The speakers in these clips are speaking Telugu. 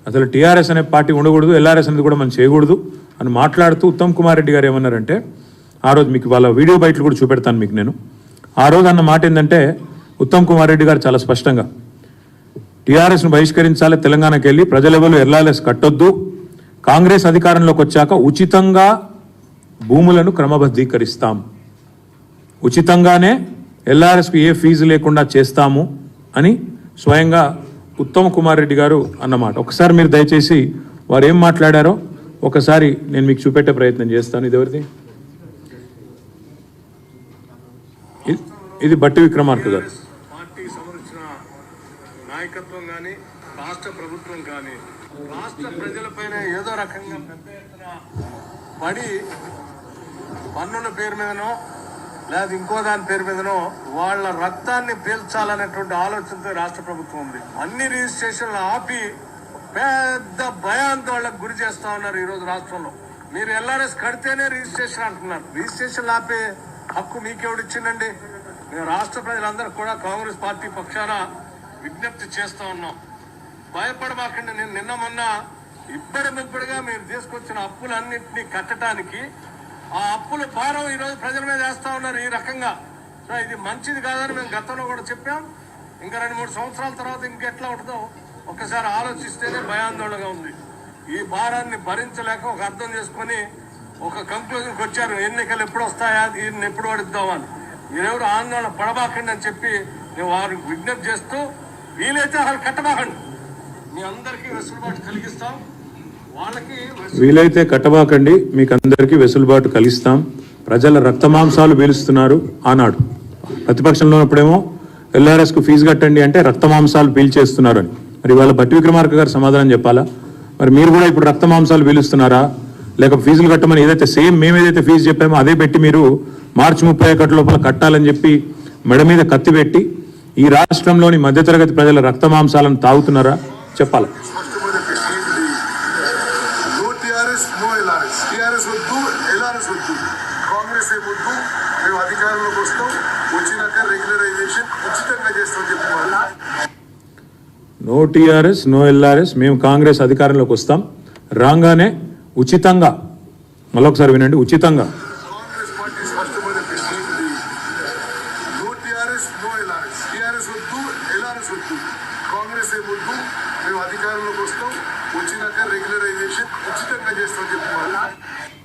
అసలు టీఆర్ఎస్ అనే పార్టీ ఉండకూడదు, ఎల్ఆర్ఎస్ అనేది కూడా మనం చేయకూడదు అని మాట్లాడుతూ ఉత్తమ్ కుమార్ రెడ్డి గారు ఏమన్నారంటే, ఆ రోజు మీకు వాళ్ళ వీడియో బయటలు కూడా చూపెడతాను మీకు నేను. ఆ రోజు అన్న మాట ఏంటంటే, ఉత్తమ్ కుమార్ రెడ్డి గారు చాలా స్పష్టంగా టీఆర్ఎస్ను బహిష్కరించాలి, తెలంగాణకి వెళ్ళి ప్రజలెవరు ఎల్ఆర్ఎస్ కట్టొద్దు, కాంగ్రెస్ అధికారంలోకి వచ్చాక ఉచితంగా భూములను క్రమబద్ధీకరిస్తాం, ఉచితంగానే ఎల్ఆర్ఎస్కు ఏ ఫీజు లేకుండా చేస్తాము అని స్వయంగా ఉత్తమ్ కుమార్ రెడ్డి గారు అన్నమాట. ఒకసారి మీరు దయచేసి వారు ఏం మాట్లాడారో ఒకసారి నేను మీకు చూపెట్టే ప్రయత్నం చేస్తాను. ఇది ఎవరిది? ఇది బట్టి విక్రమార్క గారు. పార్టీ సంబంధించిన నాయకత్వం కానీ రాష్ట్ర ప్రభుత్వం కానీ రాష్ట్ర ప్రజలపైన ఏదో రకంగా పెద్ద ఎత్తున పడి పన్నుల పేరు మీదనో లేదా ఇంకో దాని పేరు మీదనో వాళ్ళ రక్తాన్ని పీల్చాలనేటువంటి ఆలోచనతో రాష్ట్ర ప్రభుత్వం ఉంది. అన్ని రిజిస్ట్రేషన్లు ఆపి పెద్ద భయాందోళనకు గురి చేస్తా ఉన్నారు ఈరోజు రాష్ట్రంలో. మీరు ఎల్ఆర్ఎస్ కడితేనే రిజిస్ట్రేషన్ అంటున్నారు. రిజిస్ట్రేషన్ ఆపే హక్కు మీకెవడిచ్చిందండి? మేము రాష్ట్ర ప్రజలందరూ కూడా కాంగ్రెస్ పార్టీ పక్షాన విజ్ఞప్తి చేస్తూ ఉన్నాం. భయపడమాకండి. నేను నిన్న మొన్న ఇబ్బడిగా మీరు తీసుకొచ్చిన అప్పులన్నింటినీ కట్టడానికి ఆ అప్పుల భారం ఈరోజు ప్రజల మీద వేస్తూ ఉన్నారు ఈ రకంగా. సో ఇది మంచిది కాదని మేము గతంలో కూడా చెప్పాం. ఇంకా 2-3 సంవత్సరాల తర్వాత ఇంకెట్లా ఉంటుందో ఒక్కసారి ఆలోచిస్తేనే భయాందోళనగా ఉంది. ఈ భారాన్ని భరించలేక ఒక అర్థం చేసుకొని ఒక కంక్లూజన్కి వచ్చారు, ఎన్నికలు ఎప్పుడు వస్తాయా, దీన్ని ఎప్పుడు పడిద్దామని. మీరెవరు ఆందోళన పడబాకండి అని చెప్పి నేను వారికి విజ్ఞప్తి చేస్తూ, వీలైతే వాళ్ళు కట్టబాకండి, మీ అందరికీ వెసులుబాటు కలిగిస్తాం. వాళ్ళకి వీలైతే కట్టబాకండి, మీకు అందరికీ వెసులుబాటు కలిగిస్తాం. ప్రజల రక్తమాంసాలు పీలుస్తున్నారు. ఆనాడు ప్రతిపక్షంలో ఉన్నప్పుడేమో ఎల్ఆర్ఎస్కు ఫీజు కట్టండి అంటే రక్తమాంసాలు పీల్చేస్తున్నారు అని. మరి వాళ్ళ బట్టి విక్రమార్క గారు సమాధానం చెప్పాలా? మరి మీరు కూడా ఇప్పుడు రక్తమాంసాలు పీలుస్తున్నారా, లేక ఫీజులు కట్టమని ఏదైతే సేమ్ మేము ఏదైతే ఫీజు చెప్పామో అదే పెట్టి మీరు మార్చి 31 లోపల కట్టాలని చెప్పి మెడ మీద కత్తి పెట్టి ఈ రాష్ట్రంలోని మధ్యతరగతి ప్రజల రక్తమాంసాలను తాగుతున్నారా? చెప్పాలా? No TRS, no LRS. మేము కాంగ్రెస్ అధికారంలోకి వస్తాం, రాగానే ఉచితంగా, మళ్ళొకసారి వినండి, ఉచితంగా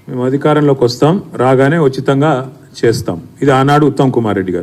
మేము అధికారంలోకి వస్తాం, రాగానే ఉచితంగా చేస్తాం. ఇది ఆనాడు ఉత్తమ్ కుమార్ రెడ్డి గారు.